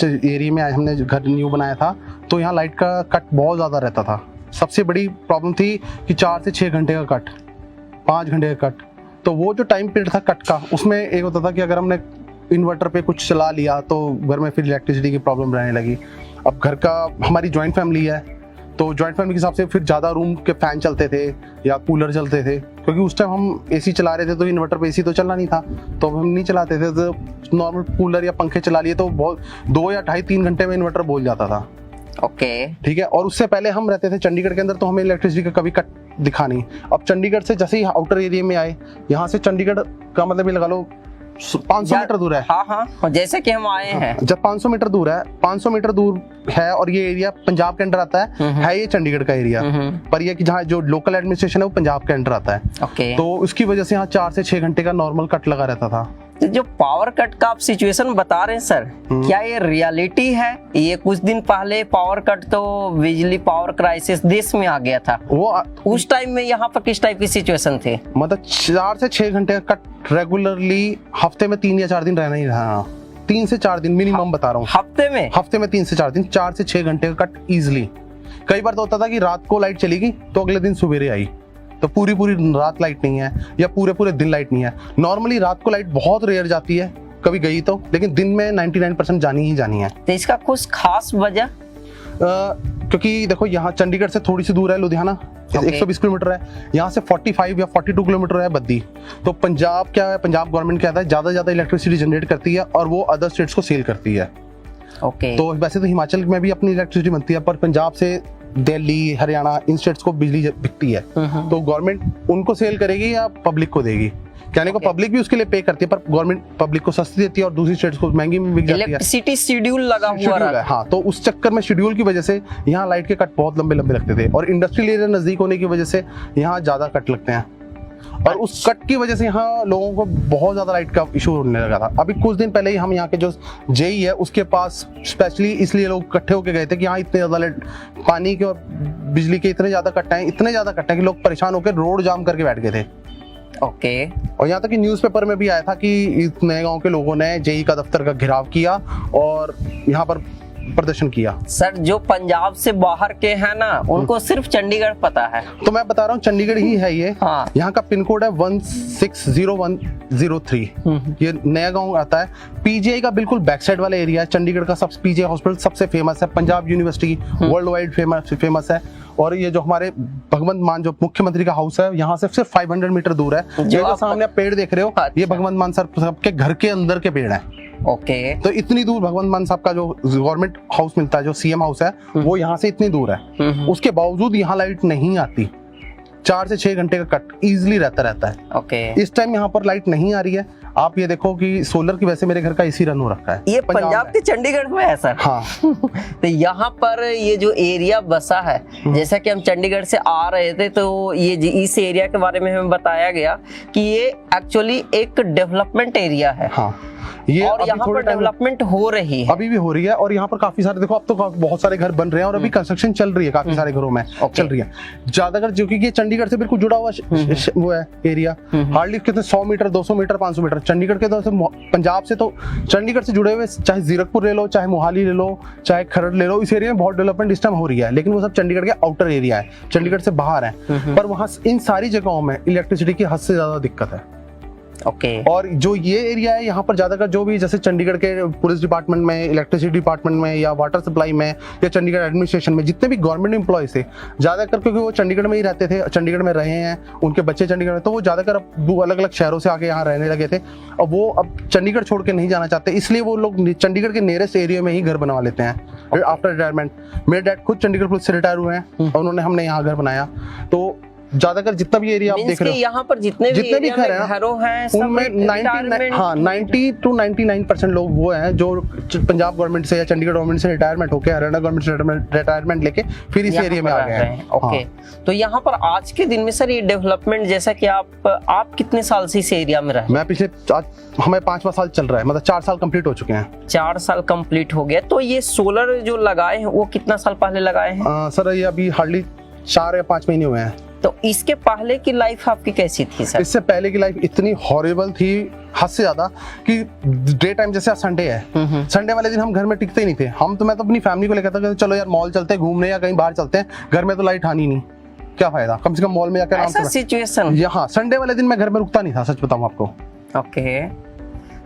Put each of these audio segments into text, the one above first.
जिस एरिया में हमने घर न्यू बनाया था तो यहाँ लाइट का कट बहुत ज़्यादा रहता था। सबसे बड़ी प्रॉब्लम थी कि 4 से 6 घंटे का कट, 5 घंटे का कट। तो वो जो टाइम पीरियड था कट का, उसमें एक होता था कि अगर हमने इन्वर्टर पे कुछ चला लिया तो घर में फिर इलेक्ट्रिसिटी की प्रॉब्लम रहने लगी। अब घर का, हमारी जॉइंट फैमिली है तो जॉइंट फैमिली के हिसाब से फिर ज़्यादा रूम के फ़ैन चलते थे या कूलर चलते थे, क्योंकि उस टाइम हम एसी चला रहे थे तो इन्वर्टर पे एसी तो चलना नहीं था, तो हम नहीं चलाते थे। तो नॉर्मल कूलर या पंखे चला लिए तो बहुत 2 या 2.5-3 घंटे में इन्वर्टर बोल जाता था। ओके, ठीक है। और उससे पहले हम रहते थे चंडीगढ़ के अंदर तो हमें इलेक्ट्रिसिटी का कभी कट दिखा नहीं। अब चंडीगढ़ से जैसे ही आउटर एरिया में आए, यहाँ से चंडीगढ़ का मतलब ये लगा लो 500 मीटर दूर है। हाँ, जैसे कि हम आए हैं जब 500 मीटर दूर है, 500 मीटर दूर है और ये एरिया पंजाब के अंडर आता है ये चंडीगढ़ का एरिया, पर ये कि जहाँ जो लोकल एडमिनिस्ट्रेशन है वो पंजाब के अंडर आता है। ओके, तो उसकी वजह से यहाँ 4 से 6 घंटे का नॉर्मल कट लगा रहता था। तो जो पावर कट का आप सिचुएशन बता रहे हैं सर, क्या ये रियलिटी है? ये कुछ दिन पहले पावर कट तो बिजली पावर क्राइसिस देश में आ गया था, वो उस टाइम में यहाँ पर किस टाइप की सिचुएशन थी? मतलब 4 से 6 घंटे का कट रेगुलरली हफ्ते में 3 या 4 दिन रहना ही रहा। 3 से 4 दिन मिनिमम बता रहा हूँ। हफ्ते में 3 से 4 दिन, 4 से 6 घंटे का कट इजिली। कई बार तो होता था कि रात को लाइट चली गई तो अगले दिन सवेरे आई, तो पूरी रात लाइट नहीं है या पूरे दिन लाइट नहीं है। नॉर्मली रात को लाइट बहुत रेयर जाती है, कभी गई तो, लेकिन दिन में 99% जानी ही जानी है। तो इसका कुछ खास वजह? क्योंकि देखो यहाँ चंडीगढ़ से थोड़ी सी दूर है लुधियाना, 120 किलोमीटर है। यहाँ से 45 या 42 किलोमीटर है बद्दी। तो पंजाब क्या है, पंजाब गवर्नमेंट क्या है, ज्यादा इलेक्ट्रिसिटी जनरेट करती है और वो अदर स्टेट्स को सेल करती है। ओके, तो वैसे तो हिमाचल में भी अपनी इलेक्ट्रिसिटी बनती है, पर पंजाब से दिल्ली, हरियाणा, इन स्टेट्स को बिजली बिकती है। तो गवर्नमेंट उनको सेल करेगी या पब्लिक को देगी? कहने को पब्लिक भी उसके लिए पे करती है, पर गवर्नमेंट पब्लिक को सस्ती देती है और दूसरी स्टेट्स को महंगी में बिक जाती है। इलेक्ट्रिसिटी शेड्यूल लगा हुआ है। हाँ, तो उस चक्कर में शेड्यूल की वजह से यहाँ लाइट के कट बहुत लंबे लगते थे, और इंडस्ट्रियल एरिया नजदीक होने की वजह से यहाँ ज्यादा कट लगते हैं, और उस कट की वजह से यहाँ लोगों को बहुत ज्यादा लाइट का इशू होने लगा था। अभी कुछ दिन पहले ही हम यहाँ के जो जेई है उसके पास स्पेशली इसलिए लोग इकट्ठे होकर गए थे कि यहाँ इतने ज्यादा पानी के और बिजली के इतने ज्यादा कट हैं कि लोग परेशान होकर रोड जाम करके बैठ गए थे। ओके, और यहाँ तक कि न्यूज़पेपर में भी आया था कि इस नए गांव के लोगों ने जेई का दफ्तर का घेराव किया और यहाँ पर प्रदर्शन किया। सर, जो पंजाब से बाहर के हैं ना, उनको सिर्फ चंडीगढ़ पता है। तो मैं बता रहा हूँ चंडीगढ़ ही है ये। हाँ। यहाँ का पिन कोड है 160103। ये नया गांव आता है। पीजीआई का बिल्कुल बैक साइड वाला एरिया है। चंडीगढ़ का सबसे पीजीआई हॉस्पिटल सबसे फेमस है, Punjab university world wide famous है। और ये जो हमारे भगवंत मान जो मुख्यमंत्री का हाउस है, यहाँ से सिर्फ 500 मीटर दूर है। जो सामने आप पेड़ देख रहे हो, ये भगवंत मान सर के घर के अंदर के पेड़ है। ओके, तो इतनी दूर भगवंत मान साहब का जो गवर्नमेंट हाउस मिलता है, जो सीएम हाउस है, वो यहाँ से इतनी दूर है। उसके बावजूद यहाँ लाइट नहीं आती। 4 से 6 घंटे का कट इजीली रहता है। ओके, इस टाइम यहाँ पर लाइट नहीं आ रही है। आप ये देखो कि सोलर की वजह से मेरे घर का एसी रन हो रखा है। ये पंजाब के चंडीगढ़ में है सर? हाँ। तो यहाँ पर ये जो एरिया बसा है, जैसा कि हम चंडीगढ़ से आ रहे थे तो ये इस एरिया के बारे में हमें बताया गया कि ये एक्चुअली एक डेवलपमेंट एरिया है। हाँ, ये और यहाँ पर डेवलपमेंट हो रही है, अभी भी हो रही है। और यहाँ पर काफी सारे, देखो अब तो बहुत सारे घर बन रहे हैं और अभी कंस्ट्रक्शन चल रही है, काफी सारे घरों में चल रही है। ज्यादातर जो कि ये चंडीगढ़ से बिल्कुल जुड़ा हुआ वो है एरिया। हार्डली कितने 100 मीटर, 200 मीटर, 500 मीटर चंडीगढ़ के, तो पंजाब से, तो चंडीगढ़ से जुड़े हुए, चाहे जीरकपुर ले लो, चाहे मोहाली ले लो, चाहे खरड़ ले लो, इस एरिया में बहुत डेवलपमेंट इस टाइम हो रही है। लेकिन वो सब चंडीगढ़ के आउटर एरिया है, चंडीगढ़ से बाहर है। पर वहाँ इन सारी जगहों में इलेक्ट्रिसिटी की हद से ज्यादा दिक्कत है। ओके, और जो ये एरिया है, यहाँ पर ज्यादातर जो भी, जैसे चंडीगढ़ के पुलिस डिपार्टमेंट में, इलेक्ट्रिसिटी डिपार्टमेंट में, या वाटर सप्लाई में, या चंडीगढ़ एडमिनिस्ट्रेशन में जितने भी गवर्नमेंट एम्प्लॉयज थे, ज्यादातर क्योंकि वो चंडीगढ़ में ही रहते थे, चंडीगढ़ में रहे हैं, उनके बच्चे चंडीगढ़ में, तो वो ज्यादातर अब अलग अलग शहरों से आके यहाँ रहने लगे थे। और वो अब चंडीगढ़ छोड़ के नहीं जाना चाहते, इसलिए वो लोग चंडीगढ़ के नियरेस्ट एरिया में ही घर बनवा लेते हैं आफ्टर रिटायरमेंट। मेरे डैड खुद चंडीगढ़ पुलिस से रिटायर हुए हैं और उन्होंने हमने यहाँ घर बनाया। तो ज्यादातर जितना भी एरिया आप देख रहे हो, यहाँ पर जितने भी घर हैं, उनमें 90 to 99% लोग वो हैं जो पंजाब गवर्नमेंट से या चंडीगढ़ गवर्नमेंट से रिटायरमेंट होकर, हरियाणा गवर्नमेंट से रिटायरमेंट लेके फिर इस एरिया में आ गए हैं। ओके, तो यहाँ पर आज के दिन में सर ये डेवलपमेंट, जैसा कि आप कितने साल से इस एरिया में रहे? मैं पिछले, हमें 5वां साल चल रहा है, मतलब 4 साल कंप्लीट हो चुके हैं। 4 साल कंप्लीट हो गया। तो ये सोलर जो लगाए हैं वो कितना साल पहले लगाए हैं? सर ये अभी हार्डली 4 या 5 महीने हुए हैं। तो इसके पहले की लाइफ आपकी कैसी थी सर? इससे पहले की लाइफ इतनी हॉरिबल थी, हद से ज्यादा, कि डे टाइम जैसे आज संडे है, संडे वाले दिन हम घर में टिकते ही नहीं थे। मैं तो अपनी फैमिली को लेकर था कि चलो यार मॉल चलते हैं घूमने या कहीं बाहर चलते हैं, घर में तो लाइट आनी नहीं, क्या फायदा, कम से कम मॉल में जाकर आराम से। सिचुएशन यहाँ संडे वाले दिन मैं घर में रुकता नहीं था, सच बताऊं आपको। ओके।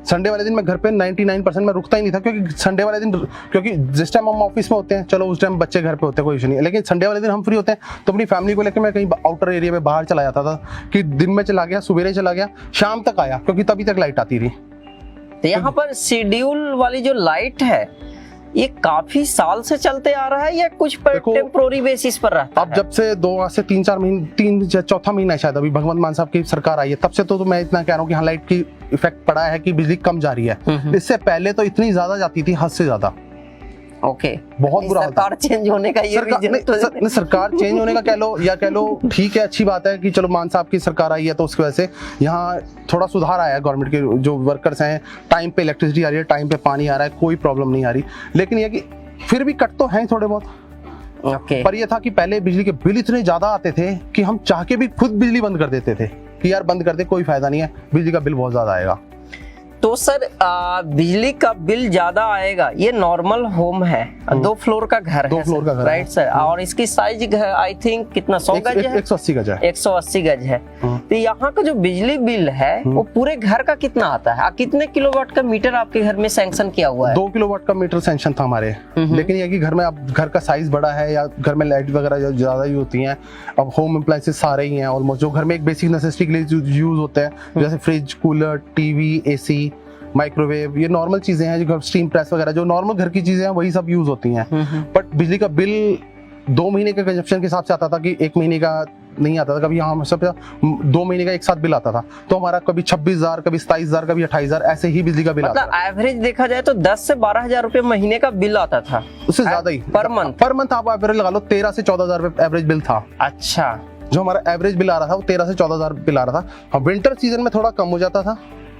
संडे वाले दिन मैं घर पे 99% में रुकता ही नहीं था, क्योंकि संडे वाले दिन, क्योंकि जिस टाइम हम ऑफिस में होते हैं, चलो उस टाइम बच्चे घर पे होते हैं, कोई इशू नहीं है, लेकिन संडे वाले दिन हम फ्री होते हैं, तो अपनी फैमिली को लेकर मैं कहीं आउटर एरिया में बाहर चला जाता था, कि दिन में चला गया, सवेरे चला गया, शाम तक आया, क्योंकि तभी तक लाइट आती थी। तो यहाँ पर शेड्यूल वाली जो लाइट है ये काफी साल से चलते आ रहा है या कुछ पर टेम्पोररी बेसिस पर रहता है? अब जब से 2 से 3-4 महीने, चौथा महीना है शायद, अभी भगवंत मान साहब की सरकार आई है, तब से तो मैं इतना कह रहा हूँ कि हाँ लाइट की इफेक्ट पड़ा है कि बिजली कम जा रही है। इससे पहले तो इतनी ज्यादा जाती थी, हद से ज्यादा। ओके। बहुत बुरा हाल था। सरकार चेंज होने का ये सरकार चेंज होने का कह लो या कह लो, ठीक है, अच्छी बात है कि चलो मान साहब की सरकार आई है, तो उसकी वजह से यहाँ थोड़ा सुधार आया है। गवर्नमेंट के जो वर्कर्स हैं, टाइम पे इलेक्ट्रिसिटी आ रही है, टाइम पे पानी आ रहा है, कोई प्रॉब्लम नहीं आ रही। लेकिन ये कि फिर भी कट तो हैं थोड़े बहुत। ओके। पर ये था कि पहले बिजली के बिल इतने ज्यादा आते थे कि हम चाह के भी खुद बिजली बंद कर देते थे कि यार बंद कर दे, कोई फायदा नहीं है, बिजली का बिल बहुत ज्यादा आएगा। तो सर बिजली का बिल ज्यादा आएगा, ये नॉर्मल होम है, 2 फ्लोर का घर है, 2 फ्लोर का घर, राइट सर? और इसकी साइज आई थिंक कितना, 100 गज है? 180 गज है। 180 गज है। तो यहाँ का जो बिजली बिल है वो पूरे घर का कितना आता है? कितने किलोवाट का मीटर आपके घर में सैंक्शन किया हुआ है? 2 किलोवाट का मीटर सैंक्शन था हमारे। लेकिन ये कि घर में अब घर का साइज बड़ा है या घर में लाइट वगैरह ज्यादा यूज होती हैं, अब होम अप्लायंसेस सारे ही हैं ऑलमोस्ट, जो घर में एक बेसिक नेसेसिटी के लिए यूज होते हैं, जैसे fridge, cooler, TV, AC, microwave, ये नॉर्मल चीजें हैं, जो स्टीम प्रेस वगैरह जो नॉर्मल घर की चीजें हैं वही सब यूज होती हैं। बट बिजली का बिल 2 महीने के कंजप्शन के हिसाब से आता था, कि 1 महीने का नहीं आता था। कभी यहाँ सब 2 महीने का एक साथ बिल आता था, तो हमारा कभी 26,000, कभी 27,000, कभी 28,000, ऐसे ही बिजली का बिल आता था। एवरेज देखा जाए तो 10 से 12,000 रुपए महीने का बिल आता था, उससे ज्यादा ही पर मंथ आप एवरेज लगा लो, 13 से 14,000 रुपए एवरेज बिल था। अच्छा। जो हमारा एवरेज बिल आ रहा था वो 13 से 14,000 बिल आ रहा था। हाँ, विंटर सीजन में थोड़ा कम हो जाता था,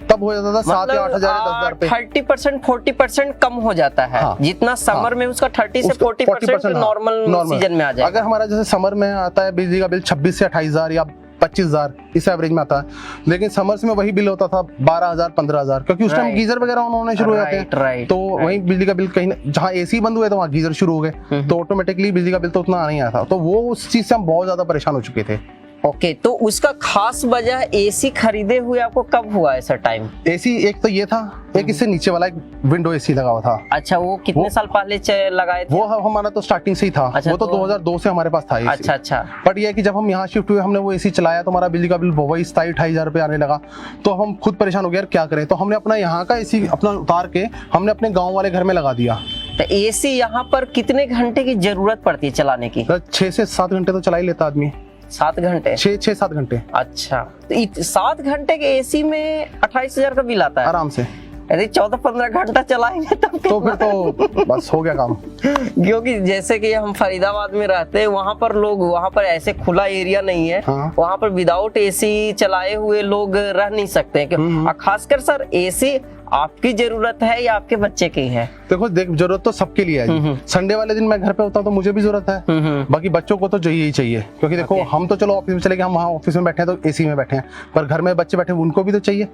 तब हो जाता था 7 या 8,000 या 10,000 पे। 30% 40% कम हो जाता है। हाँ, जितना समर में उसका 30 से 40% नॉर्मल सीजन में आ जाएगा। अगर हमारा जैसे समर में आता है बिजली का बिल 26 से 28,000 या 25,000 इस एवरेज में आता है, लेकिन समर्स में वही बिल होता था 12,000 15,000, क्योंकि उस टाइम गीजर वगैरह ऑन होने शुरू हो जाते हैं। तो वही बिजली का बिल कहीं, जहाँ एसी बंद हुए तो वहाँ गीजर शुरू हो गए, तो ऑटोमेटिकली बिजली का बिल तो उतना नहीं आया था। तो वो उस चीज से हम बहुत ज्यादा परेशान हो चुके थे। ओके। तो उसका खास वजह एसी खरीदे हुए आपको कब हुआ ऐसा टाइम? एसी एक तो ये था, एक इससे नीचे वाला एक विंडो एसी लगा हुआ था। अच्छा, वो कितने साल पहले लगाए थे? वो हमारा तो स्टार्टिंग से ही था। अच्छा, वो तो 2002 से हमारे पास था एसी। अच्छा अच्छा। बट ये है कि जब हम यहाँ शिफ्ट हुए, हमने वो एसी चलाया तो हमारा बिजली का बिल वही 27-28,000 रुपए आने लगा। तो हम खुद परेशान हो गए, यार क्या करें। तो हमने अपना यहाँ का एसी अपना उतार के हमने अपने गाँव वाले घर में लगा दिया। तो एसी यहाँ पर कितने घंटे की जरूरत पड़ती है चलाने की? 6 से 7 घंटे तो चला ही लेता आदमी। 7 घंटे? 6-7 घंटे। अच्छा, तो 7 घंटे के एसी में 28,000 का बिल आता है आराम से। यदि 14-15 घंटा चलाएंगे तब तो फिर तो बस हो गया काम। क्योंकि जैसे कि हम फरीदाबाद में रहते हैं, वहाँ पर लोग, वहाँ पर ऐसे खुला एरिया नहीं है। हाँ। वहाँ पर विदाउट एसी चलाए हुए लोग रह नहीं सकते हैं। खासकर सर एसी आपकी जरूरत है या आपके बच्चे की है? देखो जरूरत तो सबके लिए है। संडे वाले दिन मैं घर पे होता हूँ तो मुझे भी जरूरत है, बाकी बच्चों को तो चाहिए ही चाहिए। क्योंकि देखो हम तो चलो ऑफिस में चले गए, हम वहाँ ऑफिस में बैठे हैं तो एसी में बैठे हैं, पर घर में बच्चे बैठे उनको भी तो चाहिए।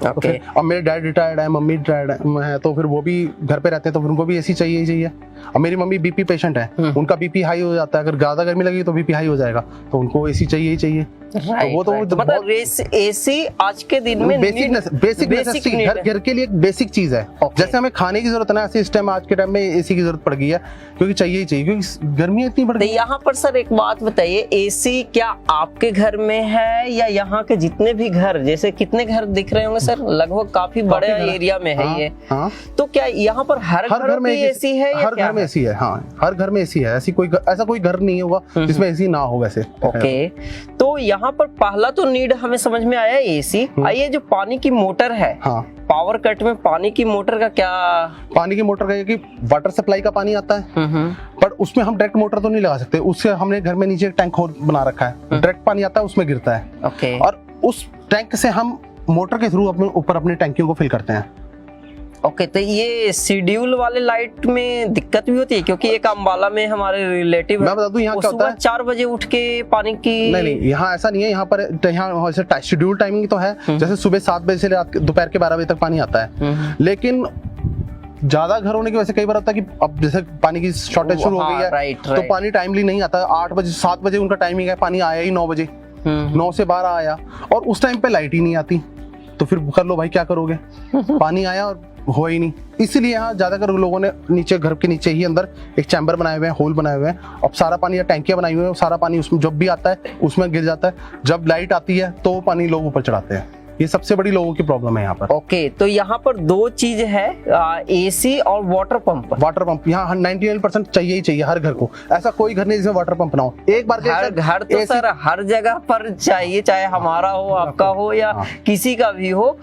Okay. अब मेरे डैड रिटायर्ड है, मम्मी रिटायर्ड है, तो फिर वो भी घर पे रहते हैं, तो फिर उनको भी एसी चाहिए ही चाहिए। अब मेरी मम्मी बीपी पेशेंट है, उनका बीपी हाई हो जाता है, अगर ज्यादा गर्मी लगी तो बीपी हाई हो जाएगा, तो उनको एसी चाहिए ही चाहिए। तो मतलब एसी आज के दिन में बेसिक घर के लिए एक बेसिक चीज है। जैसे हमें खाने की जरूरत है, ऐसे इस टाइम आज के टाइम में एसी की जरूरत पड़ गई है, क्योंकि चाहिए ही चाहिए, क्योंकि गर्मी इतनी बढ़ गई। यहाँ पर सर एक बात बताइए, एसी क्या आपके घर में है या यहाँ के जितने भी घर, जैसे कितने घर दिख रहे होंगे सर, लगभग काफी बड़े एरिया में है ये। तो क्या यहाँ पर हर घर में एसी है? हर घर में एसी है। हाँ, हर घर में एसी है। ऐसा कोई घर नहीं होगा जिसमें एसी ना हो वैसे। ओके, तो यहाँ पर पहला तो नीड हमें समझ में आया एसी। आइए जो पानी की मोटर है, हाँ, पावर कट में पानी की मोटर का क्या? पानी की मोटर का ये कि वाटर सप्लाई का पानी आता है, पर उसमें हम डायरेक्ट मोटर तो नहीं लगा सकते। उससे हमने घर में नीचे एक टैंक बना रखा है, डायरेक्ट पानी आता है उसमें गिरता है। ओके। और उस टैंक से हम मोटर के थ्रू अपने ऊपर अपनी टैंकियों को फिल करते हैं। ओके, तो ये शेड्यूल वाले लाइट में दिक्कत भी होती है, क्योंकि एक अंबाला में हमारे रिलेटिव मैं बता दूं यहाँ क्या होता है, 4 बजे उठ के पानी की नहीं यहाँ ऐसा नहीं है। यहाँ पर यहाँ शेड्यूल टाइमिंग तो है, जैसे सुबह 7 बजे से रात दोपहर के 12 बजे तक पानी आता है, लेकिन ज्यादा घर होने की वजह से कई बार होता है कि अब जैसे पानी की शॉर्टेज शुरू हो गई है, तो पानी टाइमली नहीं आता। 8 बजे 7 बजे उनका टाइमिंग है, पानी आया ही 9 बजे, 9 से 12 आया, और उस टाइम पे लाइट ही नहीं आती, तो फिर कर लो भाई क्या करोगे, पानी आया और हो ही नहीं। इसलिए यहाँ ज्यादातर लोगों ने नीचे, घर के नीचे ही अंदर एक चैम्बर बनाए हुए हैं, होल बनाए हुए हैं, अब सारा पानी या टैंकियां बनाई हुई है, सारा पानी उसमें जब भी आता है उसमें गिर जाता है, जब लाइट आती है तो वो पानी लोग ऊपर चढ़ाते हैं। ये सबसे बड़ी लोगों की प्रॉब्लम है यहाँ पर। ओके, तो यहाँ पर 2 चीज है, एसी और वाटर पंप। वाटर पंप यहाँ 99% चाहिए ही चाहिए हर घर को, ऐसा कोई घर नहीं जिसमें वाटर पंप ना हो। एक बार हर घर तो सर हर जगह पर चाहिए, चाहे हमारा हो, आपका हो, या किसी का भी हो,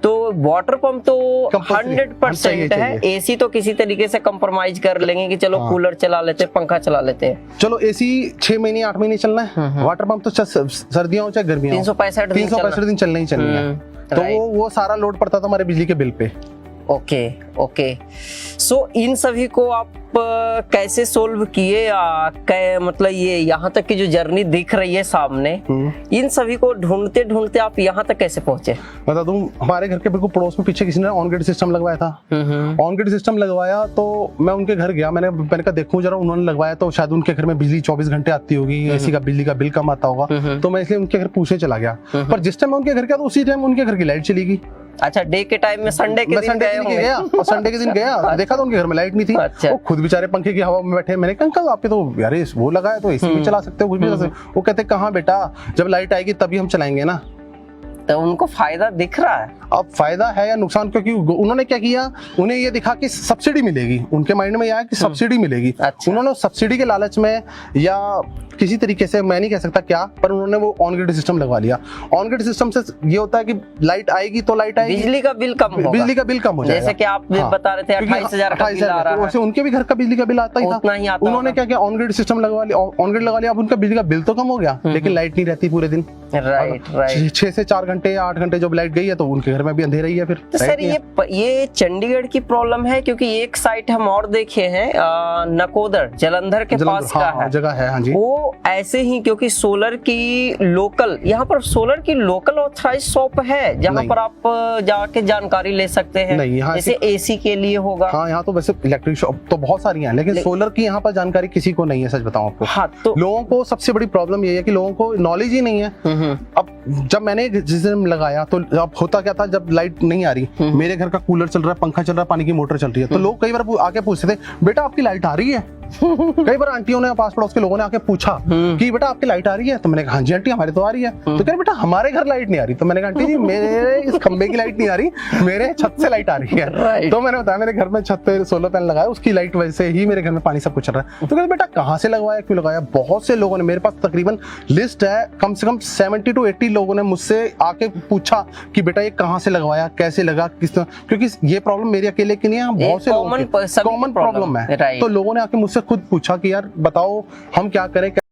तो वाटर पंप तो 100% है। एसी तो किसी तरीके से कंप्रोमाइज कर लेंगे कि चलो कूलर चला लेते हैं, पंखा चला लेते हैं, चलो एसी 6 महीने 8 महीने चलना है, वाटर पंप तो सर्दियां हो चाहे गर्मियां, 365 दिन चलना ही चलना है। तो वो सारा लोड पड़ता था हमारे बिजली के बिल पे। ओके, सो इन सभी को आप कैसे सोल्व किए? मतलब ये यहाँ तक की जो जर्नी दिख रही है सामने, इन सभी को ढूंढते ढूंढते आप यहाँ तक कैसे पहुंचे? बता दूं, हमारे घर के बिल्कुल पड़ोस में पीछे किसी ने ऑन ग्रिड सिस्टम लगवाया था। ऑन ग्रिड सिस्टम लगवाया तो मैं उनके घर गया, मैंने कहा देखूं जरा, उन्होंने लगवाया तो शायद उनके घर में बिजली 24 घंटे आती होगी, एसी का बिजली का बिल कम आता होगा, तो मैं इसलिए उनके घर पूछने चला गया। पर जिस टाइम मैं उनके घर गया तो उसी टाइम उनके घर की लाइट चली गई। अच्छा, डे के टाइम में, संडे के दिन गया, और संडे के दिन गया, देखा तो उनके घर में लाइट नहीं थी। अच्छा। वो खुद बेचारे पंखे की हवा में बैठे। मैंने कहा अंकल आपके तो यार वो लगा है तो एसी भी चला सकते हो, कुछ भी चला सकते हो। वो कहते कहाँ बेटा, जब लाइट आएगी तभी हम चलाएंगे ना। तो उनको फायदा दिख रहा है। अब फायदा है या नुकसान, क्योंकि उन्होंने क्या किया, उन्हें ये दिखा कि सब्सिडी मिलेगी, उनके माइंड में यह है कि सब्सिडी मिलेगी। अच्छा। उन्होंने सब्सिडी के लालच में या किसी तरीके से, मैं नहीं कह सकता क्या, पर उन्होंने वो ऑन ग्रिड सिस्टम लगवा लिया। ऑन ग्रिड सिस्टम से ये होता है कि लाइट आएगी तो लाइट आएगी, बिजली का बिल कम होगा, बिजली का बिल कम हो जाएगा। जैसे कि आप बता रहे थे 28,000 का बिल आ रहा है, वैसे उनके भी घर का बिजली का बिल आता ही था, उन्होंने क्या किया, ऑन ग्रिड सिस्टम लगवा लिया, ऑन ग्रिड लगा लिया। अब उनका बिजली का बिल तो कम हो गया, लेकिन लाइट नहीं रहती पूरे दिन। राइट 6 से 4 घंटे या 8 घंटे जब लाइट गई है तो उनके घर में भी अंधेरा ही है फिर। तो सर ये चंडीगढ़ की प्रॉब्लम है, क्योंकि एक साइट हम और देखे हैं, नकोदर जलंधर के पास का है जगह है। हाँ जी, वो ऐसे ही, क्योंकि सोलर की लोकल, यहाँ पर सोलर की लोकल ऑथराइज शॉप है जहाँ पर आप जाके जानकारी ले सकते हैं। नहीं, जैसे एसी के लिए होगा। हाँ, यहाँ तो वैसे इलेक्ट्रिक शॉप तो बहुत सारी हैं, लेकिन सोलर की यहाँ पर जानकारी किसी को नहीं है, सच बताऊं आपको। हाँ, तो लोगों को सबसे बड़ी प्रॉब्लम ये है कि लोगों को नॉलेज ही नहीं है। अब जब मैंने जिस दिन लगाया तो अब होता क्या था, जब लाइट नहीं आ रही, मेरे घर का कूलर चल रहा है, पंखा चल रहा है, पानी की मोटर चल रही है, तो लोग कई बार आके पूछते थे बेटा आपकी लाइट आ रही है। कई बार आंटियों ने, पास पड़ोस के लोगों ने आके पूछा कि बेटा आपकी लाइट आ रही है, तो मैंने कहा हाँ जी आंटी हमारे तो आ रही है। तो कह बेटा हमारे घर लाइट नहीं आ रही। तो मैंने कहा आंटी जी मेरे इस खंबे की लाइट नहीं आ रही, मेरे छत से लाइट आ रही है। तो मैंने बताया मेरे घर में छत पे सोलर पैनल लगाया, उसकी लाइट वजह से ही मेरे घर में पानी सब कुछ चल रहा है। तो कहते बेटा कहाँ से लगवाया, क्यों लगाया? बहुत से लोगों ने, मेरे पास तकरीबन लिस्ट है, कम से कम 70 to 80 लोगों ने मुझसे आके पूछा कि बेटा ये कहाँ से लगवाया, कैसे लगा, किस तरह, क्योंकि ये प्रॉब्लम मेरे अकेले की नहीं है, बहुत से कॉमन प्रॉब्लम है। तो लोगों ने आके मुझसे खुद पूछा कि यार बताओ हम क्या करें।